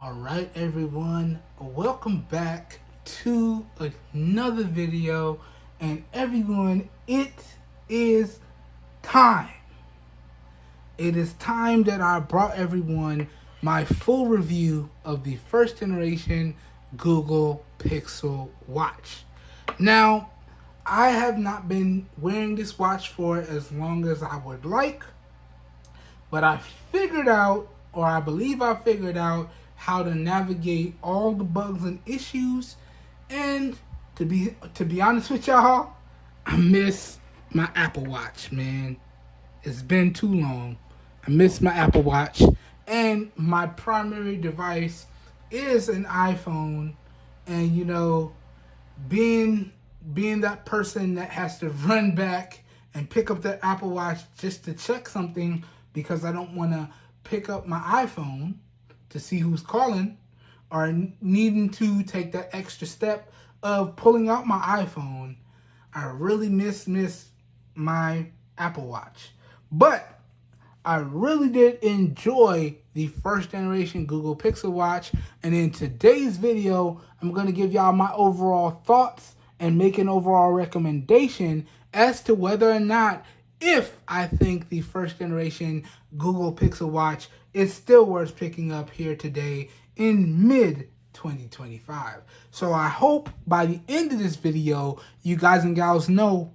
All right, everyone, welcome back to another video. And everyone, it is time. It is time that I brought everyone my full review of the first generation Google Pixel Watch. Now, I have not been wearing this watch for as long as I would like, but I figured out, or I believe I figured out, how to navigate all the bugs and issues. And to be honest with y'all, I miss my Apple Watch, man. It's been too long. I miss my Apple Watch, and my primary device is an iPhone. And you know, being that person that has to run back and pick up that Apple Watch just to check something because I don't want to pick up my iPhone to see who's calling, or needing to take that extra step of pulling out my iPhone, I really miss my Apple Watch. But I really did enjoy the first generation Google Pixel Watch, and in today's video, I'm going to give y'all my overall thoughts and make an overall recommendation as to whether or not, if I think the first generation Google Pixel Watch is still worth picking up here today in mid-2025. So I hope by the end of this video, you guys and gals know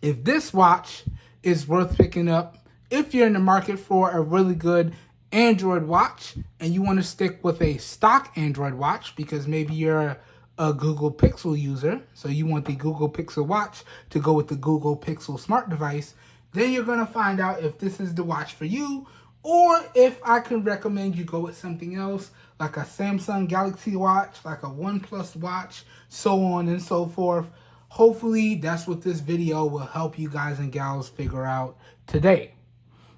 if this watch is worth picking up, if you're in the market for a really good Android watch and you want to stick with a stock Android watch because maybe you're a Google Pixel user, so you want the Google Pixel Watch to go with the Google Pixel smart device, then you're going to find out if this is the watch for you, or if I can recommend you go with something else, like a Samsung Galaxy Watch, like a OnePlus watch, so on and so forth. Hopefully, that's what this video will help you guys and gals figure out today.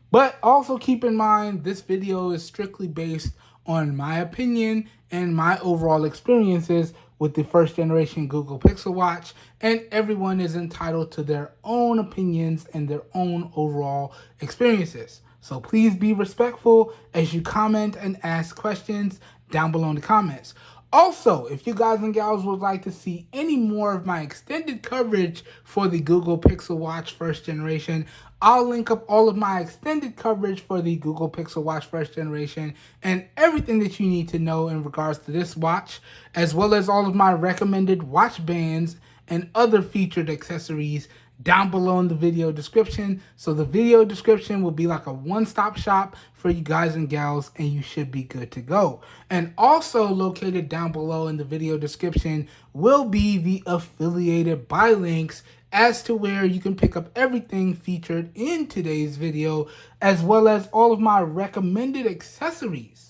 But also keep in mind, this video is strictly based on my opinion and my overall experiences with the first generation Google Pixel Watch, and everyone is entitled to their own opinions and their own overall experiences. So please be respectful as you comment and ask questions down below in the comments. Also, if you guys and gals would like to see any more of my extended coverage for the Google Pixel Watch first generation, I'll link up all of my extended coverage for the Google Pixel Watch first generation and everything that you need to know in regards to this watch, as well as all of my recommended watch bands and other featured accessories down below in the video description. So the video description will be like a one-stop shop for you guys and gals, and you should be good to go. And also located down below in the video description will be the affiliated buy links as to where you can pick up everything featured in today's video, as well as all of my recommended accessories.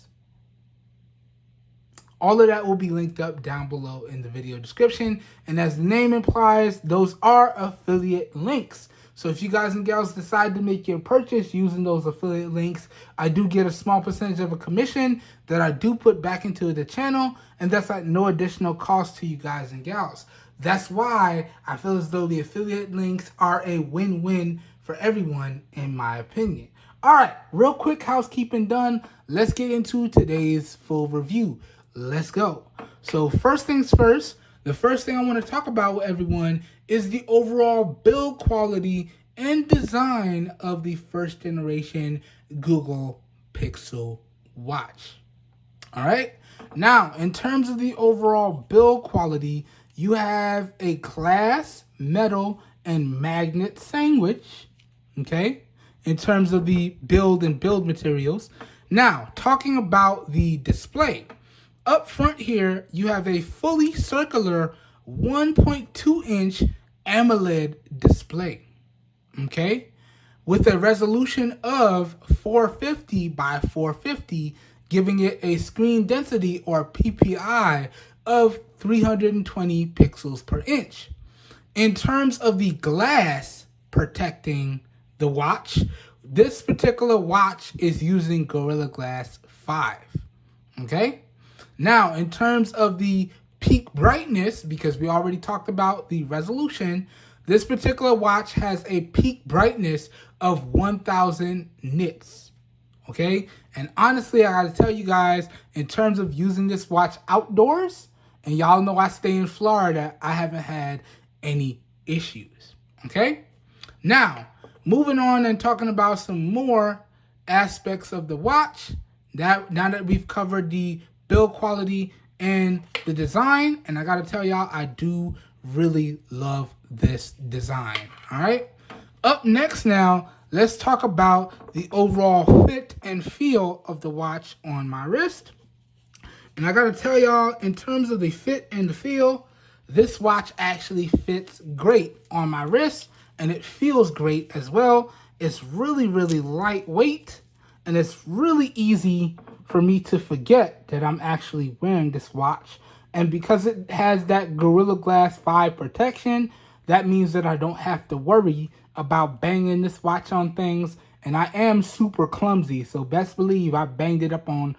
All of that will be linked up down below in the video description. And as the name implies, those are affiliate links. So if you guys and gals decide to make your purchase using those affiliate links, I do get a small percentage of a commission that I do put back into the channel. And that's at no additional cost to you guys and gals. That's why I feel as though the affiliate links are a win-win for everyone, in my opinion. All right, real quick housekeeping done. Let's get into today's full review. Let's go. So first things first, the first thing I want to talk about with everyone is the overall build quality and design of the first generation Google Pixel Watch. All right. Now, in terms of the overall build quality, you have a glass, metal, and magnet sandwich. Okay. In terms of the build materials. Now, talking about the display. Up front here, you have a fully circular 1.2-inch AMOLED display, okay, with a resolution of 450 by 450, giving it a screen density, or PPI, of 320 pixels per inch. In terms of the glass protecting the watch, this particular watch is using Gorilla Glass 5, okay? Now, in terms of the peak brightness, because we already talked about the resolution, this particular watch has a peak brightness of 1000 nits. okay? And honestly, I gotta tell you guys, in terms of using this watch outdoors, and y'all know I stay in Florida, I haven't had any issues, okay? Now, moving on and talking about some more aspects of the watch, now that we've covered the build quality and the design, and I gotta tell y'all, I do really love this design, all right? Up next now, let's talk about the overall fit and feel of the watch on my wrist. And I gotta tell y'all, in terms of the fit and the feel, this watch actually fits great on my wrist, and it feels great as well. It's really, really lightweight, and it's really easy for me to forget that I'm actually wearing this watch. And because it has that Gorilla Glass 5 protection, that means that I don't have to worry about banging this watch on things. And I am super clumsy, so best believe I banged it up on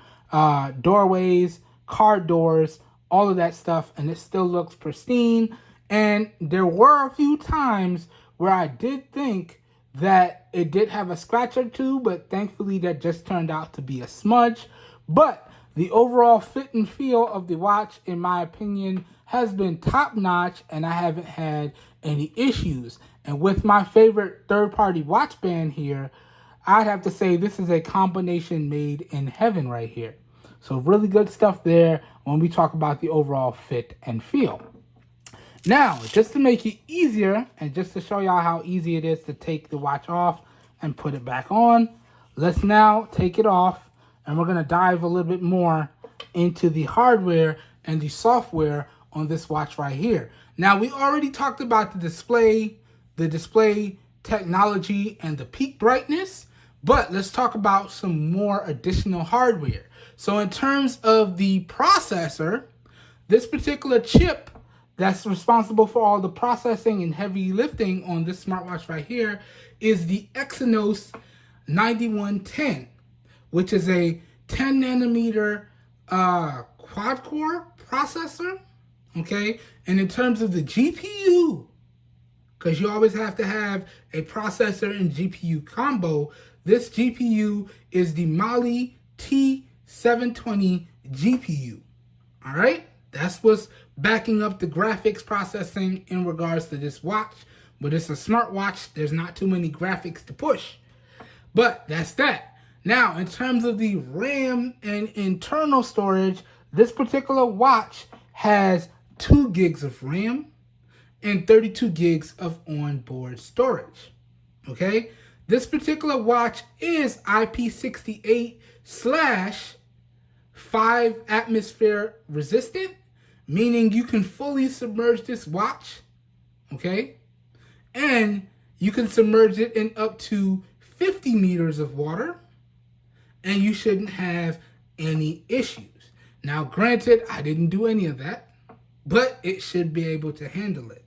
doorways, car doors, all of that stuff, and it still looks pristine. And there were a few times where I did think that it did have a scratch or two, but thankfully that just turned out to be a smudge. But the overall fit and feel of the watch, in my opinion, has been top notch, and I haven't had any issues. And with my favorite third-party watch band here, I'd have to say this is a combination made in heaven right here. So really good stuff there when we talk about the overall fit and feel. Now, just to make it easier, and just to show y'all how easy it is to take the watch off and put it back on, let's now take it off, and we're going to dive a little bit more into the hardware and the software on this watch right here. Now, we already talked about the display technology, and the peak brightness, but let's talk about some more additional hardware. So in terms of the processor, this particular chip that's responsible for all the processing and heavy lifting on this smartwatch right here is the Exynos 9110, which is a 10 nanometer quad-core processor, okay? And in terms of the GPU, because you always have to have a processor and GPU combo, this GPU is the Mali T720 GPU, all right? That's what's backing up the graphics processing in regards to this watch. But it's a smartwatch. There's not too many graphics to push. But that's that. Now, in terms of the RAM and internal storage, this particular watch has 2 gigs of RAM and 32 gigs of onboard storage. Okay? This particular watch is IP68/5 atmosphere resistant, meaning you can fully submerge this watch, okay? And you can submerge it in up to 50 meters of water, and you shouldn't have any issues. Now, granted, I didn't do any of that, but it should be able to handle it.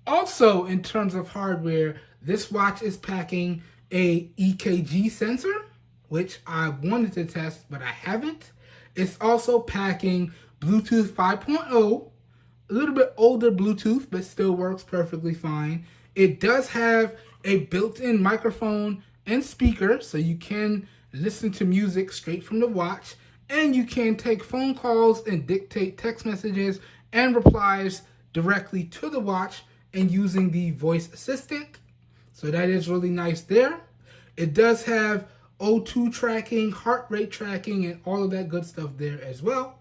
Also, in terms of hardware, this watch is packing a EKG sensor, which I wanted to test, but I haven't. It's also packing Bluetooth 5.0, a little bit older Bluetooth, but still works perfectly fine. It does have a built-in microphone and speaker, so you can listen to music straight from the watch, and you can take phone calls and dictate text messages and replies directly to the watch and using the voice assistant. So that is really nice there. It does have O2 tracking, heart rate tracking, and all of that good stuff there as well.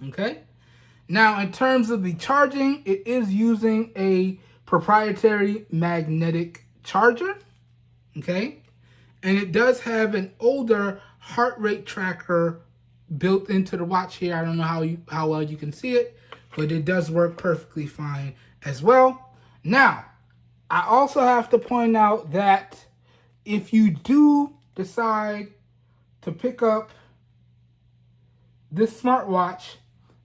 Okay. Now, in terms of the charging, it is using a proprietary magnetic charger. Okay. And it does have an older heart rate tracker built into the watch here. I don't know how well you can see it, but it does work perfectly fine as well. Now, I also have to point out that if you do decide to pick up this smartwatch,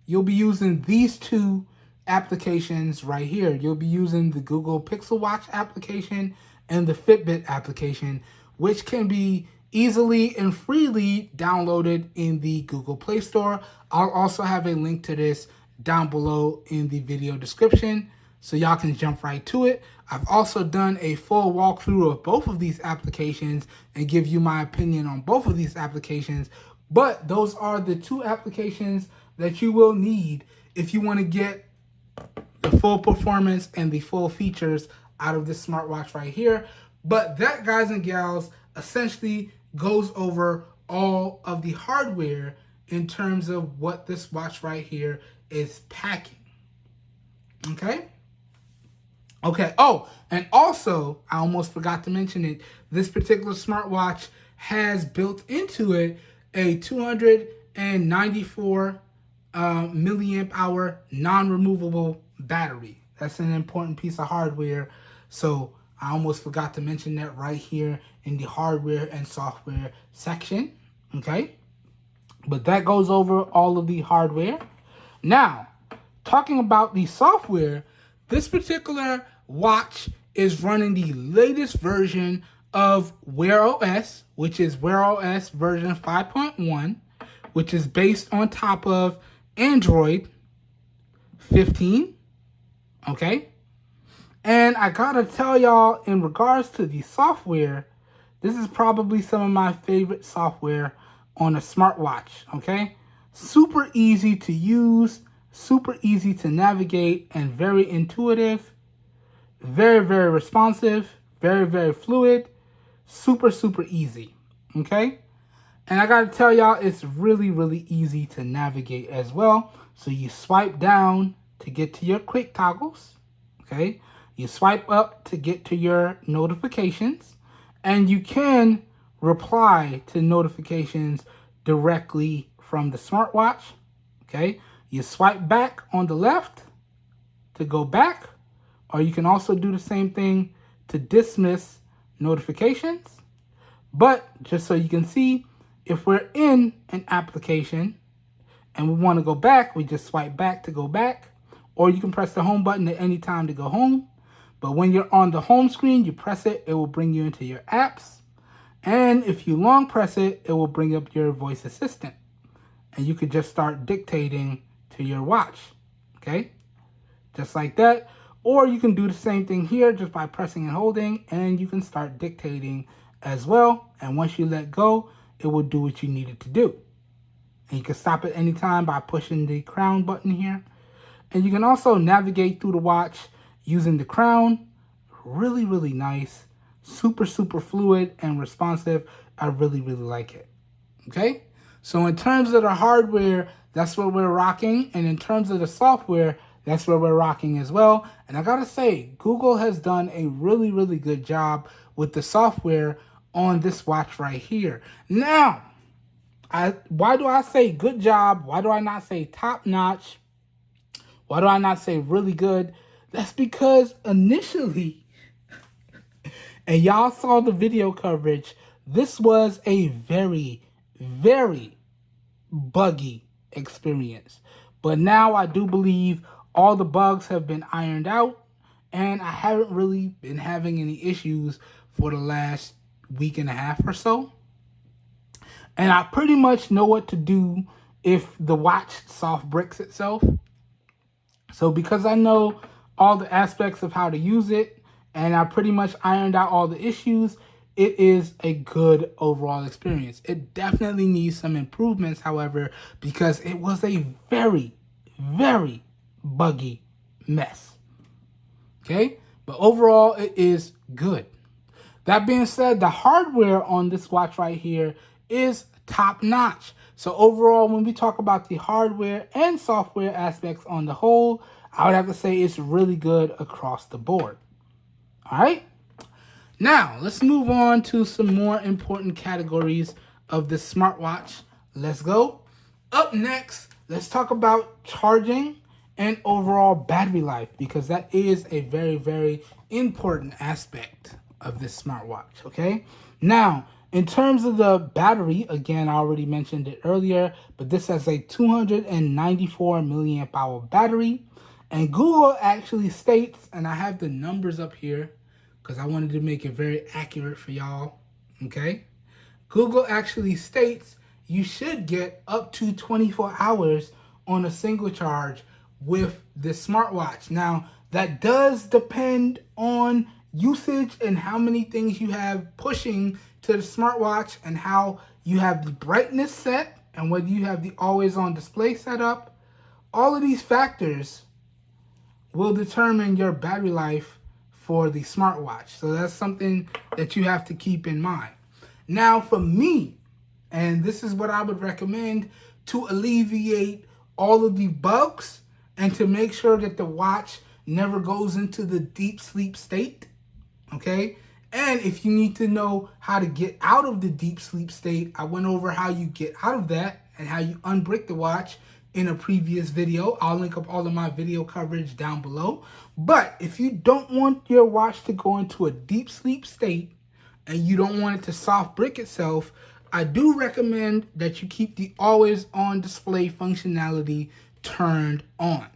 you'll be using these 2 applications right here. You'll be using the Google Pixel Watch application and the Fitbit application, which can be easily and freely downloaded in the Google Play Store. I'll also have a link to this down below in the video description. so y'all can jump right to it. I've also done a full walkthrough of both of these applications and give you my opinion on both of these applications. But those are the two applications that you will need if you want to get the full performance and the full features out of this smartwatch right here. But that, guys and gals, essentially goes over all of the hardware in terms of what this watch right here is packing. Okay? Okay. Oh, and also, I almost forgot to mention it, this particular smartwatch has built into it a 294 milliamp hour non-removable battery. That's an important piece of hardware. So I almost forgot to mention that right here in the hardware and software section. Okay. But that goes over all of the hardware. Now, talking about the software, this particular watch is running the latest version of Wear OS, which is Wear OS version 5.1, which is based on top of Android 15. Okay. And I gotta tell y'all, in regards to the software, this is probably some of my favorite software on a smartwatch. Okay. Super easy to use, super easy to navigate, and very intuitive. Very, very responsive, very, very fluid, super, super easy. Okay. And I gotta tell y'all, it's really, really easy to navigate as well. So you swipe down to get to your quick toggles. Okay. You swipe up to get to your notifications, and you can reply to notifications directly from the smartwatch. Okay. You swipe back on the left to go back, or you can also do the same thing to dismiss notifications. But just so you can see, if we're in an application and we want to go back, we just swipe back to go back, or you can press the home button at any time to go home. But when you're on the home screen, you press it, it will bring you into your apps. And if you long press it, it will bring up your voice assistant. And you could just start dictating to your watch. Okay? Just like that. Or you can do the same thing here just by pressing and holding, and you can start dictating as well. And once you let go, it will do what you need it to do. And you can stop at any time by pushing the crown button here. And you can also navigate through the watch using the crown. Really, really nice. Super, super fluid and responsive. I really, really like it. Okay? So in terms of the hardware, that's what we're rocking. And in terms of the software, that's where we're rocking as well. And I gotta say, Google has done a really, really good job with the software on this watch right here. Now, why do I say good job? Why do I not say top notch? Why do I not say really good? That's because initially, and y'all saw the video coverage, this was a very, very buggy experience. But now I do believe all the bugs have been ironed out, and I haven't really been having any issues for the last week and a half or so. And I pretty much know what to do if the watch soft bricks itself. So because I know all the aspects of how to use it, and I pretty much ironed out all the issues, it is a good overall experience. It definitely needs some improvements, however, because it was a very, very buggy mess. Okay? But overall, it is good. That being said, the hardware on this watch right here is top notch. So overall, when we talk about the hardware and software aspects on the whole, I would have to say it's really good across the board. All right. Now, let's move on to some more important categories of the smartwatch. Let's go. Up next, let's talk about charging and overall battery life, because that is a very, very important aspect of this smartwatch. Okay. Now, in terms of the battery, again, I already mentioned it earlier, but this has a 294 milliamp hour battery. And Google actually states, and I have the numbers up here because I wanted to make it very accurate for y'all. Okay. Google actually states you should get up to 24 hours on a single charge with this smartwatch. Now, that does depend on usage and how many things you have pushing to the smartwatch and how you have the brightness set and whether you have the always on display set up. All of these factors will determine your battery life for the smartwatch. So that's something that you have to keep in mind. Now for me, and this is what I would recommend to alleviate all of the bugs and to make sure that the watch never goes into the deep sleep state, okay? And if you need to know how to get out of the deep sleep state, I went over how you get out of that and how you unbrick the watch in a previous video. I'll link up all of my video coverage down below. But if you don't want your watch to go into a deep sleep state and you don't want it to soft brick itself, I do recommend that you keep the always on display functionality turned on.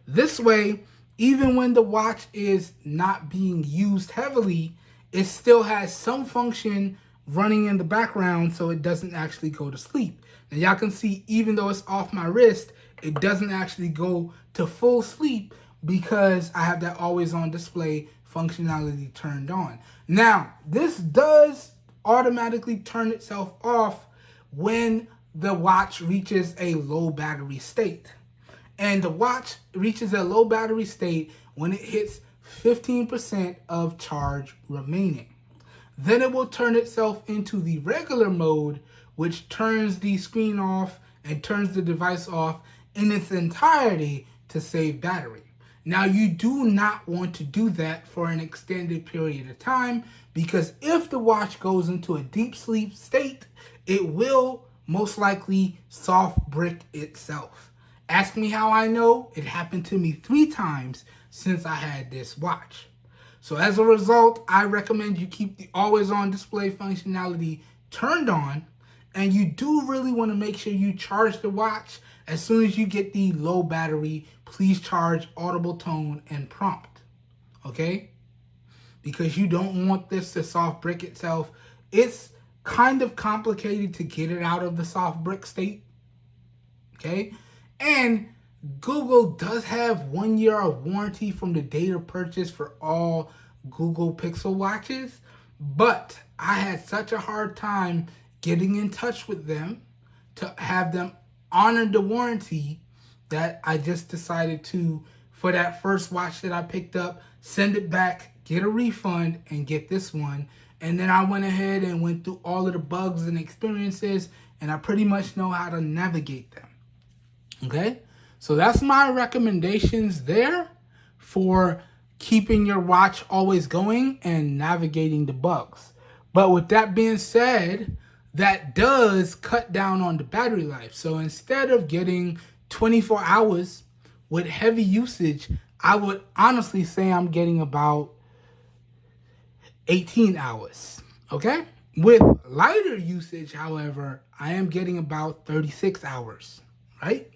This way, even when the watch is not being used heavily, it still has some function running in the background so it doesn't actually go to sleep. Now y'all can see, even though it's off my wrist, it doesn't actually go to full sleep because I have that always on display functionality turned on. Now, this does automatically turn itself off when the watch reaches a low battery state. And the watch reaches a low battery state when it hits 15% of charge remaining. Then it will turn itself into the regular mode, which turns the screen off and turns the device off in its entirety to save battery. Now, you do not want to do that for an extended period of time because if the watch goes into a deep sleep state, it will most likely soft brick itself. Ask me how I know. It happened to me 3 times since I had this watch. So as a result, I recommend you keep the always on display functionality turned on, and you do really want to make sure you charge the watch as soon as you get the low battery. Please charge audible tone and prompt, okay? Because you don't want this to soft brick itself. It's kind of complicated to get it out of the soft brick state, okay? And Google does have 1 year of warranty from the date of purchase for all Google Pixel watches, but I had such a hard time getting in touch with them to have them honor the warranty that I just decided to, for that first watch that I picked up, send it back, get a refund, and get this one. And then I went ahead and went through all of the bugs and experiences, and I pretty much know how to navigate them. Okay? So that's my recommendations there for keeping your watch always going and navigating the bugs. But with that being said, that does cut down on the battery life. So instead of getting 24 hours with heavy usage, I would honestly say I'm getting about 18 hours, okay? With lighter usage, however, I am getting about 36 hours, right?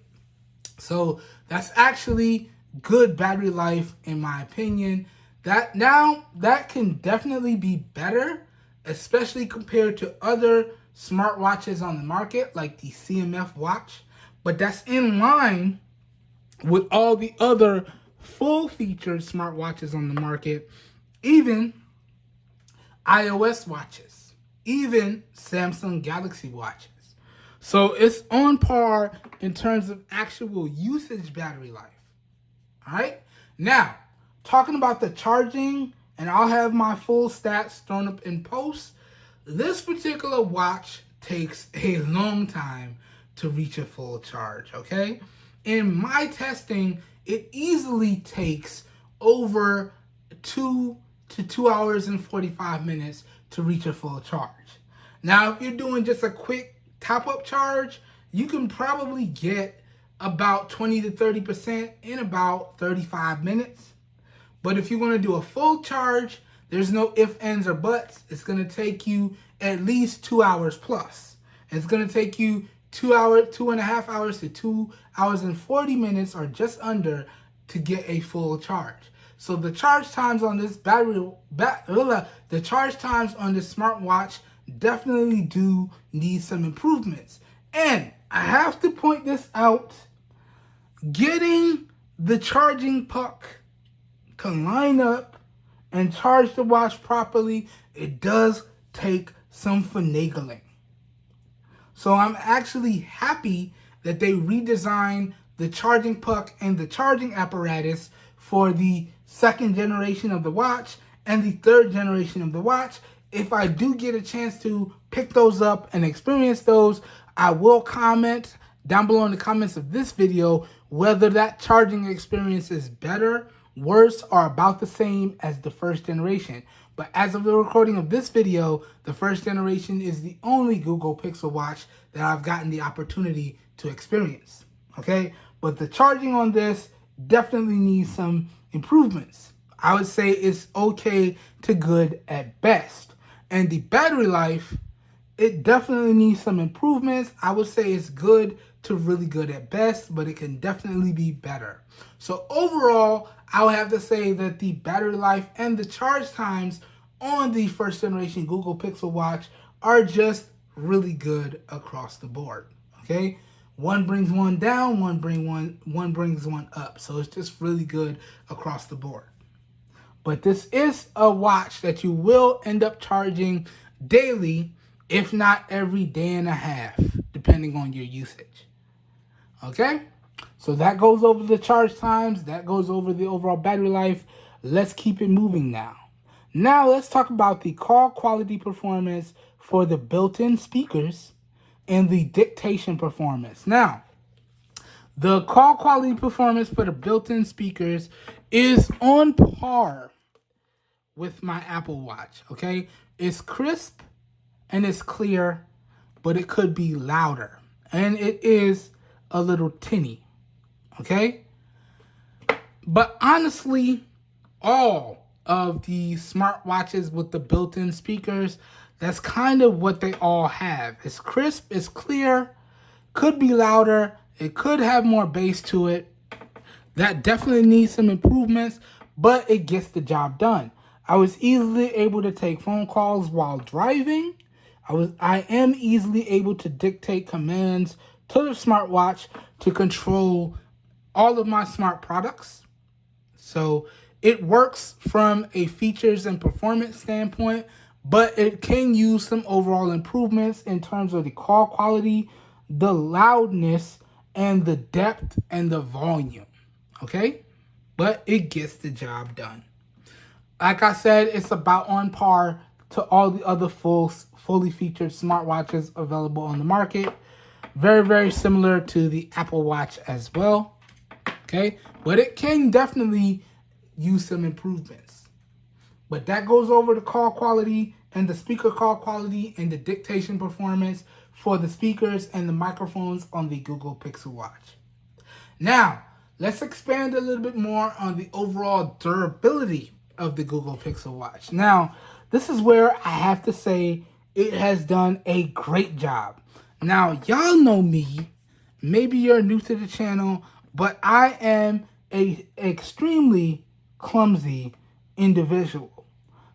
So that's actually good battery life in my opinion. That can definitely be better, especially compared to other smartwatches on the market like the CMF watch, but that's in line with all the other full-featured smartwatches on the market, even iOS watches, even Samsung Galaxy watches. So it's on par in terms of actual usage battery life. All right? Now, talking about the charging, and I'll have my full stats thrown up in post. This particular watch takes a long time to reach a full charge, okay? In my testing, it easily takes over 2 to 2 hours and 45 minutes to reach a full charge. Now, if you're doing just a quick top-up charge, you can probably get about 20 to 30% in about 35 minutes. But if you're going to do a full charge, there's no ifs, ands, or buts. It's going to take you at least 2 hours plus. It's going to take you 2.5 hours to 2 hours and 40 minutes or just under to get a full charge. So the charge times on this the charge times on this smartwatch definitely do need some improvements. And I have to point this out, getting the charging puck can line up and charge the watch properly, it does take some finagling. So I'm actually happy that they redesigned the charging puck and the charging apparatus for the second generation of the watch and the third generation of the watch. If I do get a chance to pick those up and experience those, I will comment down below in the comments of this video whether that charging experience is better, worse, or about the same as the first generation. But as of the recording of this video, the first generation is the only Google Pixel watch that I've gotten the opportunity to experience. Okay? But the charging on this definitely needs some improvements. I would say it's okay to good at best. And the battery life, it definitely needs some improvements. I would say it's good to really good at best, but it can definitely be better. So overall, I would have to say that the battery life and the charge times on the first generation Google Pixel watch are just really good across the board. Okay? One brings one down, one brings one up. So it's just really good across the board. But this is a watch that you will end up charging daily, if not every day and a half, depending on your usage. Okay? So that goes over the charge times. That goes over the overall battery life. Let's keep it moving now. Now let's talk about the call quality performance for the built-in speakers and the dictation performance. Now, the call quality performance for the built-in speakers is on par with my Apple Watch, okay? It's crisp and it's clear, but it could be louder. And it is a little tinny, okay? But honestly, all of the smartwatches with the built-in speakers, that's kind of what they all have. It's crisp, it's clear, could be louder, it could have more bass to it. That definitely needs some improvements, but it gets the job done. I was easily able to take phone calls while driving. I am easily able to dictate commands to the smartwatch to control all of my smart products. So it works from a features and performance standpoint, but it can use some overall improvements in terms of the call quality, the loudness, and the depth and the volume. Okay? But it gets the job done. Like I said, it's about on par to all the other fully featured smartwatches available on the market. Very, very similar to the Apple Watch as well. Okay? But it can definitely use some improvements. But that goes over the call quality and the speaker call quality and the dictation performance for the speakers and the microphones on the Google Pixel Watch. Now, let's expand a little bit more on the overall durability of the Google Pixel Watch. Now, this is where I have to say it has done a great job. Now, y'all know me. Maybe you're new to the channel, but I am an extremely clumsy individual.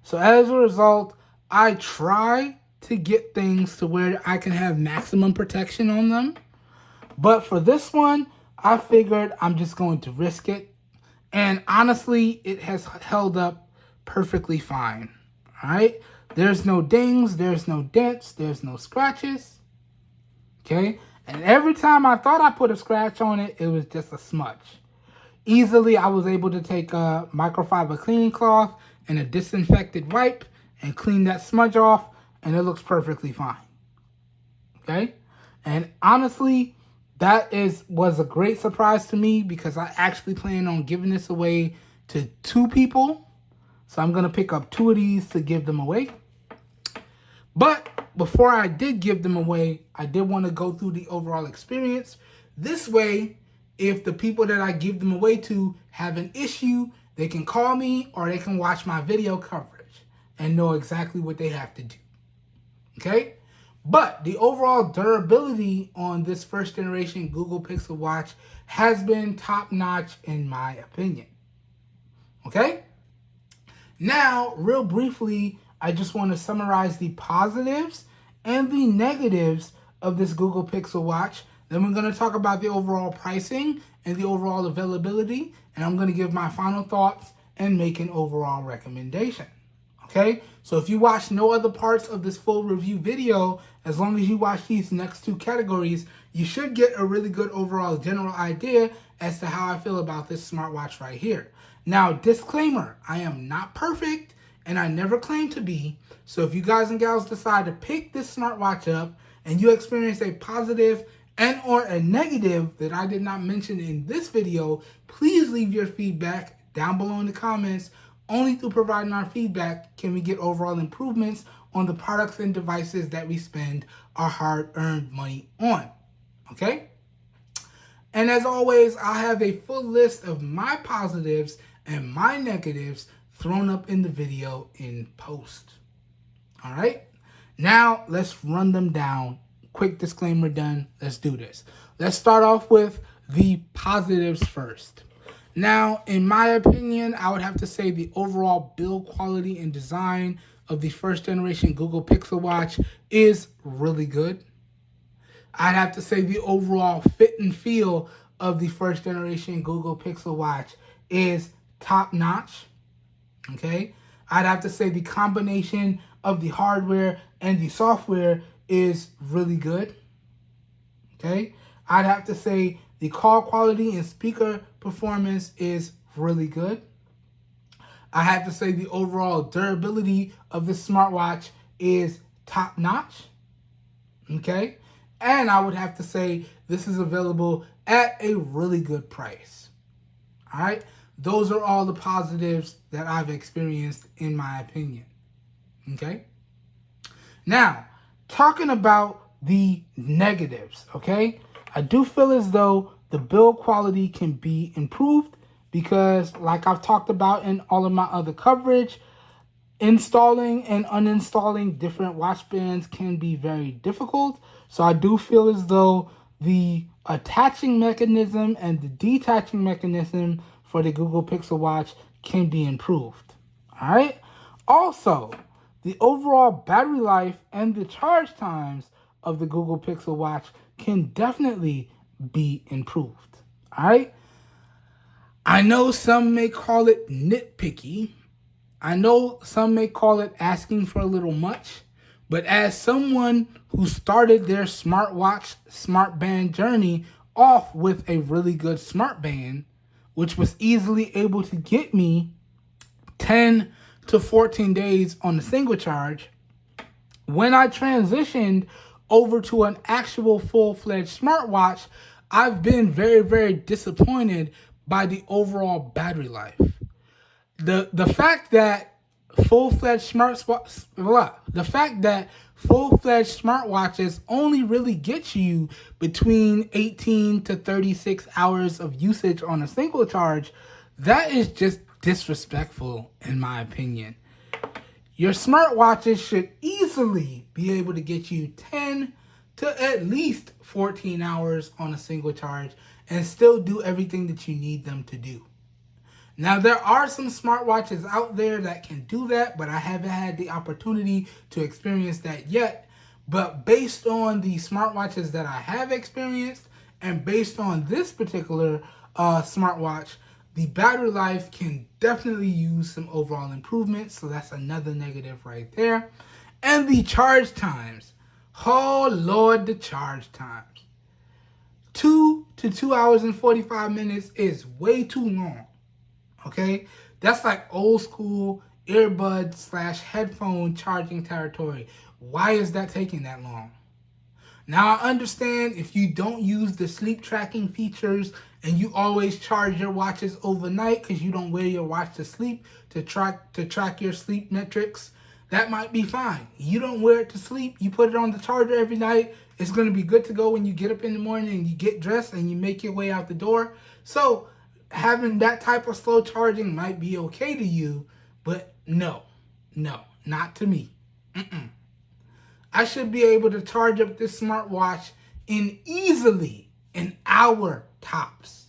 So as a result, I try to get things to where I can have maximum protection on them. But for this one, I figured I'm just going to risk it. And honestly, it has held up perfectly fine. All right? There's no dings, there's no dents, there's no scratches. Okay? And every time I thought I put a scratch on it, it was just a smudge. Easily, I was able to take a microfiber cleaning cloth and a disinfected wipe and clean that smudge off, and it looks perfectly fine. Okay? And honestly, that was a great surprise to me because I actually plan on giving this away to 2 people. So I'm going to pick up 2 of these to give them away. But before I did give them away, I did want to go through the overall experience. This way, if the people that I give them away to have an issue, they can call me or they can watch my video coverage and know exactly what they have to do. Okay? But the overall durability on this first generation Google Pixel Watch has been top notch in my opinion. Okay? Now, real briefly, I just want to summarize the positives and the negatives of this Google Pixel Watch. Then we're going to talk about the overall pricing and the overall availability. And I'm going to give my final thoughts and make an overall recommendation. Okay, so if you watch no other parts of this full review video, as long as you watch these next two categories, you should get a really good overall general idea as to how I feel about this smartwatch right here. Now, disclaimer, I am not perfect and I never claim to be. So if you guys and gals decide to pick this smartwatch up and you experience a positive and or a negative that I did not mention in this video, please leave your feedback down below in the comments. Only through providing our feedback can we get overall improvements on the products and devices that we spend our hard-earned money on, okay? And as always, I have a full list of my positives and my negatives thrown up in the video in post, all right? Now, let's run them down. Quick disclaimer done. Let's do this. Let's start off with the positives first. Now, in my opinion, I would have to say the overall build quality and design of the first generation Google Pixel Watch is really good. I'd have to say the overall fit and feel of the first generation Google Pixel Watch is top notch. Okay. I'd have to say the combination of the hardware and the software is really good. Okay. I'd have to say the call quality and speaker performance is really good. I have to say the overall durability of this smartwatch is top notch. Okay. And I would have to say this is available at a really good price. All right. Those are all the positives that I've experienced in my opinion. Okay. Now, talking about the negatives, okay? I do feel as though the build quality can be improved because, like I've talked about in all of my other coverage, installing and uninstalling different watch bands can be very difficult. So I do feel as though the attaching mechanism and the detaching mechanism for the Google Pixel Watch can be improved. All right. Also, the overall battery life and the charge times of the Google Pixel Watch can definitely be improved. All right. I know some may call it nitpicky. I know some may call it asking for a little much. But as someone who started their smartwatch smart band journey off with a really good smart band, which was easily able to get me 10 to 14 days on a single charge, when I transitioned over to an actual full-fledged smartwatch, I've been very, very disappointed by the overall battery life. The fact that full-fledged smartwatches only really get you between 18 to 36 hours of usage on a single charge, that is just disrespectful in my opinion. Your smartwatches should easily be able to get you 10 to at least 14 hours on a single charge and still do everything that you need them to do. Now, there are some smartwatches out there that can do that, but I haven't had the opportunity to experience that yet. But based on the smartwatches that I have experienced and based on this particular smartwatch, the battery life can definitely use some overall improvements. So that's another negative right there. And the charge times. Oh, Lord, the charge times. 2 to 2 hours and 45 minutes is way too long. Okay, that's like old school earbud / headphone charging territory. Why is that taking that long? Now, I understand if you don't use the sleep tracking features and you always charge your watches overnight because you don't wear your watch to sleep to track your sleep metrics, that might be fine. You don't wear it to sleep. You put it on the charger every night. It's going to be good to go when you get up in the morning and you get dressed and you make your way out the door. So having that type of slow charging might be okay to you, but no, not to me. I should be able to charge up this smartwatch in easily an hour tops.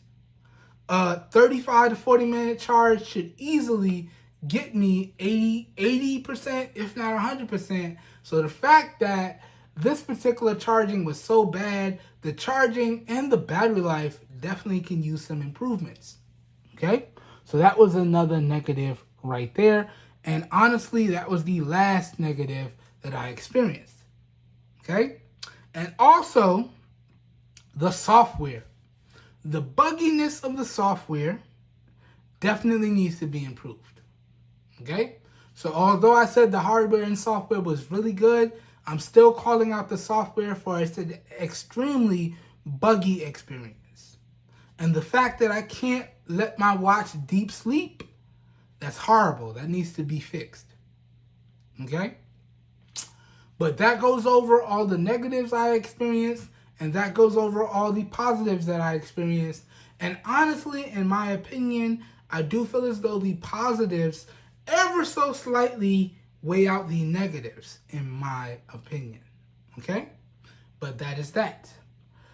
35 to 40 minute charge should easily get me 80%, if not 100%. So the fact that this particular charging was so bad, the charging and the battery life definitely can use some improvements. Okay, So that was another negative right there. And honestly, that was the last negative that I experienced. Okay? And also, the software. The bugginess of the software definitely needs to be improved. Okay? So although I said the hardware and software was really good, I'm still calling out the software for its extremely buggy experience. And the fact that I can't let my watch deep sleep, that's horrible. That needs to be fixed. Okay? But that goes over all the negatives I experienced, and that goes over all the positives that I experienced. And honestly, in my opinion, I do feel as though the positives ever so slightly weigh out the negatives, in my opinion. Okay? But that is that.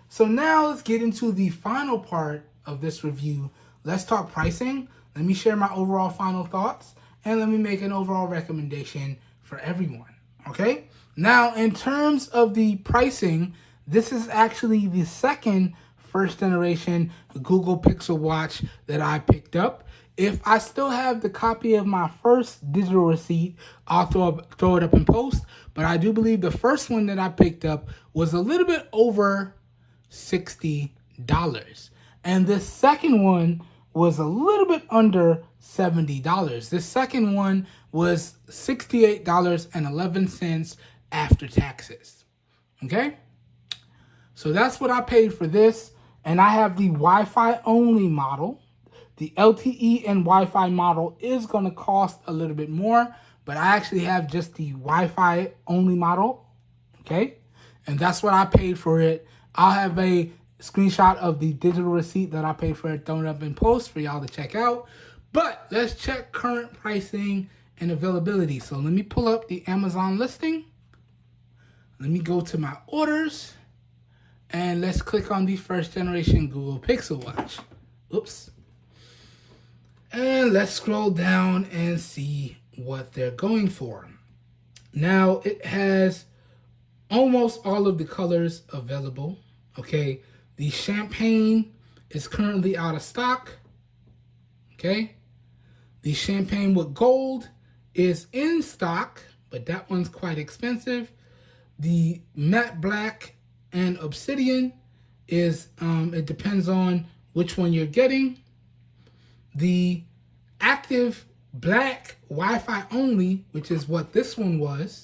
So now let's get into the final part of this review. Let's talk pricing. Let me share my overall final thoughts, and let me make an overall recommendation for everyone. Okay? Now, in terms of the pricing, this is actually the second first generation Google Pixel Watch that I picked up. If I still have the copy of my first digital receipt, I'll throw it up in post. But I do believe the first one that I picked up was a little bit over $60. And the second one was a little bit under $70. The second one was $68.11 after taxes. Okay? So that's what I paid for this. And I have the Wi-Fi only model. The LTE and Wi-Fi model is going to cost a little bit more, but I actually have just the Wi-Fi only model, okay? And that's what I paid for it. I'll have a screenshot of the digital receipt that I paid for it thrown up in post for y'all to check out. But let's check current pricing and availability. So let me pull up the Amazon listing. Let me go to my orders, and let's click on the first generation Google Pixel Watch. Oops. And let's scroll down and see what they're going for. Now, it has almost all of the colors available. Okay, the champagne is currently out of stock. Okay, the champagne with gold is in stock, but that one's quite expensive. The matte black and obsidian is, it depends on which one you're getting. The active black Wi-Fi only, which is what this one was,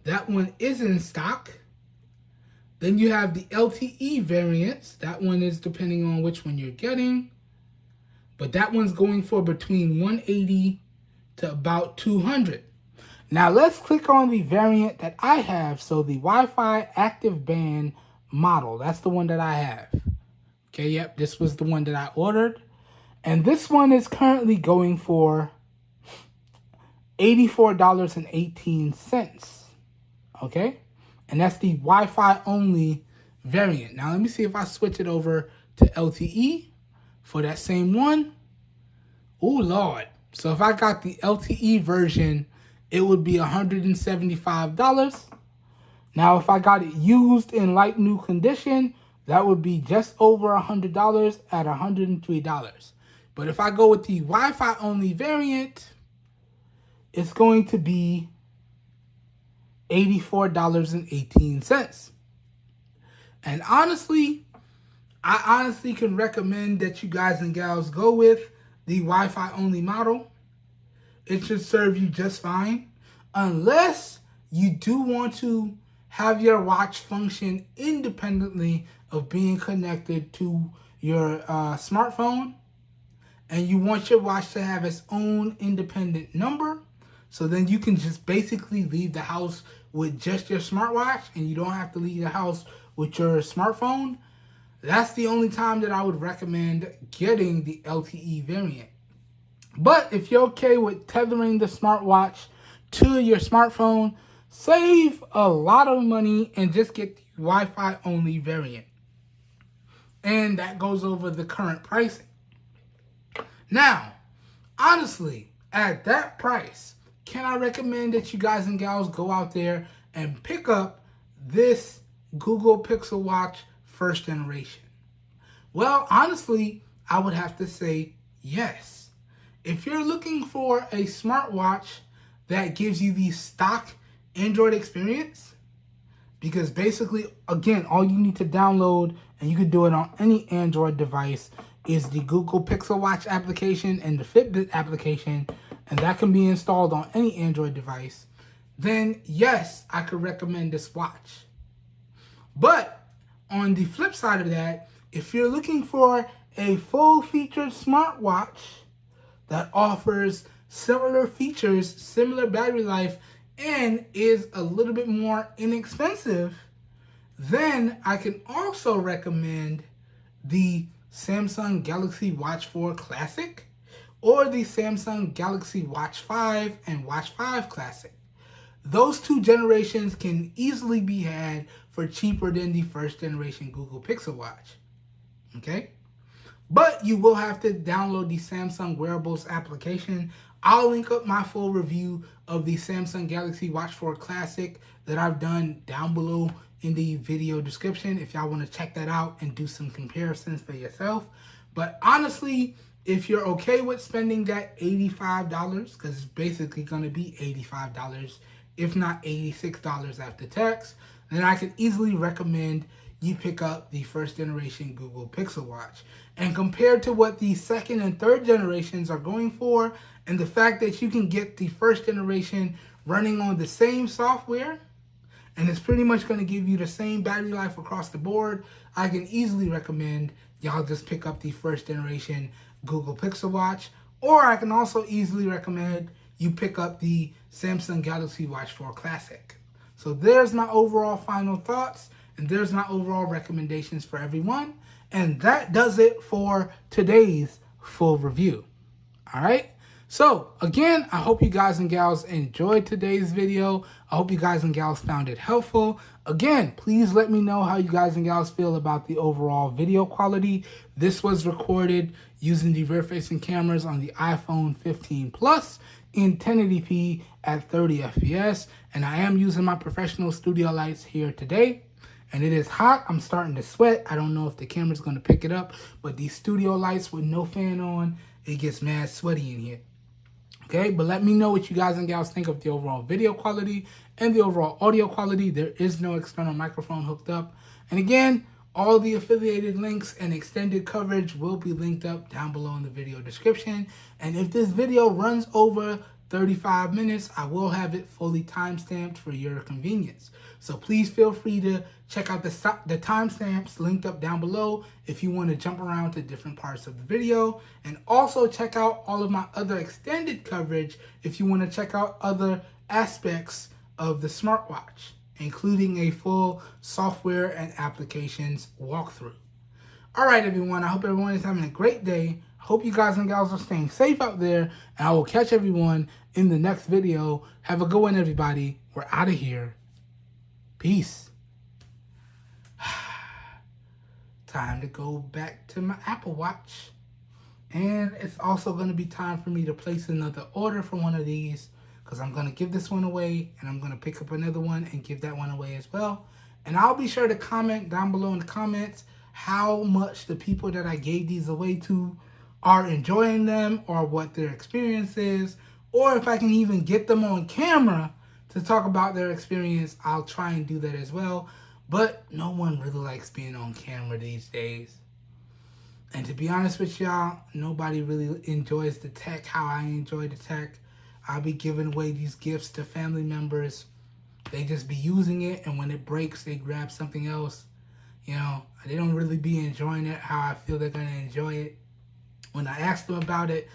that one is in stock. Then you have the LTE variants. That one is depending on which one you're getting. But that one's going for between $180 to about $200. Now let's click on the variant that I have. So the Wi-Fi active band model, that's the one that I have. Okay, yep, this was the one that I ordered. And this one is currently going for $84.18. Okay? And that's the Wi-Fi only variant. Now let me see if I switch it over to LTE for that same one. Oh, Lord. So if I got the LTE version, it would be $175. Now if I got it used in like new condition, that would be just over $100 at $103. But if I go with the Wi-Fi only variant, it's going to be $84.18. And honestly, I honestly can recommend that you guys and gals go with the Wi-Fi only model. It should serve you just fine. Unless you do want to have your watch function independently of being connected to your smartphone. And you want your watch to have its own independent number. So then you can just basically leave the house with just your smartwatch and you don't have to leave the house with your smartphone. That's the only time that I would recommend getting the LTE variant. But if you're okay with tethering the smartwatch to your smartphone, save a lot of money and just get the Wi-Fi only variant. And that goes over the current pricing. Now, honestly, at that price, can I recommend that you guys and gals go out there and pick up this Google Pixel Watch first generation? Well, honestly, I would have to say yes. if you're looking for a smartwatch that gives you the stock Android experience, because basically, again, all you need to download, and you can do it on any Android device, is the Google Pixel Watch application and the Fitbit application, and that can be installed on any Android device, then yes, I could recommend this watch. But on the flip side of that, if you're looking for a full-featured smartwatch that offers similar features, similar battery life, and is a little bit more inexpensive, then I can also recommend the Samsung Galaxy Watch 4 Classic or the Samsung Galaxy Watch 5 and Watch 5 Classic. Those two generations can easily be had for cheaper than the first generation Google Pixel Watch. Okay? But you will have to download the Samsung Wearables application. I'll link up my full review of the Samsung Galaxy Watch 4 Classic that I've done down below in the video description if y'all want to check that out and do some comparisons for yourself. But honestly, if you're okay with spending that $85, because it's basically going to be $85, if not $86 after tax, then I can easily recommend you pick up the first generation Google Pixel Watch. And compared to what the second and third generations are going for, and the fact that you can get the first generation running on the same software, and it's pretty much going to give you the same battery life across the board, I can easily recommend y'all just pick up the first generation Google Pixel Watch. Or I can also easily recommend you pick up the Samsung Galaxy Watch 4 Classic. So there's my overall final thoughts, and there's my overall recommendations for everyone. And that does it for today's full review. All right? So, again, I hope you guys and gals enjoyed today's video. I hope you guys and gals found it helpful. Again, please let me know how you guys and gals feel about the overall video quality. This was recorded using the rear-facing cameras on the iPhone 15 Plus in 1080p at 30 FPS. And I am using my professional studio lights here today. And it is hot. I'm starting to sweat. I don't know if the camera's going to pick it up, but these studio lights with no fan on, it gets mad sweaty in here. Okay, but let me know what you guys and gals think of the overall video quality and the overall audio quality. There is no external microphone hooked up. And again, all the affiliated links and extended coverage will be linked up down below in the video description. And if this video runs over 35 minutes, I will have it fully timestamped for your convenience. So please feel free to check out the timestamps linked up down below if you want to jump around to different parts of the video. And also check out all of my other extended coverage if you want to check out other aspects of the smartwatch, including a full software and applications walkthrough. All right, everyone. I hope everyone is having a great day. I hope you guys and gals are staying safe out there. And I will catch everyone in the next video. Have a good one, everybody. We're out of here. Peace. Time to go back to my Apple Watch. And it's also going to be time for me to place another order for one of these, because I'm going to give this one away, and I'm going to pick up another one and give that one away as well. And I'll be sure to comment down below in the comments how much the people that I gave these away to are enjoying them, or what their experience is, or if I can even get them on camera to talk about their experience. I'll try and do that as well. But no one really likes being on camera these days. And to be honest with y'all, nobody really enjoys the tech how I enjoy the tech. I'll be giving away these gifts to family members. They just be using it, and when it breaks, they grab something else. You know, they don't really be enjoying it how I feel they're going to enjoy it. When I ask them about it,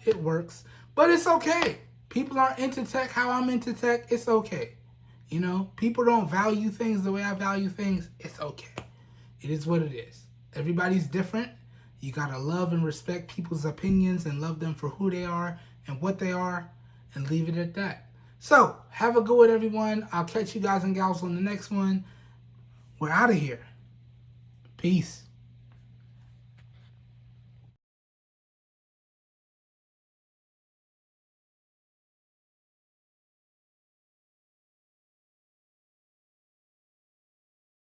it works. But it's okay. People aren't into tech how I'm into tech. It's okay. You know, people don't value things the way I value things. It's okay. It is what it is. Everybody's different. You got to love and respect people's opinions and love them for who they are and what they are, and leave it at that. So, have a good one, everyone. I'll catch you guys and gals on the next one. We're out of here. Peace.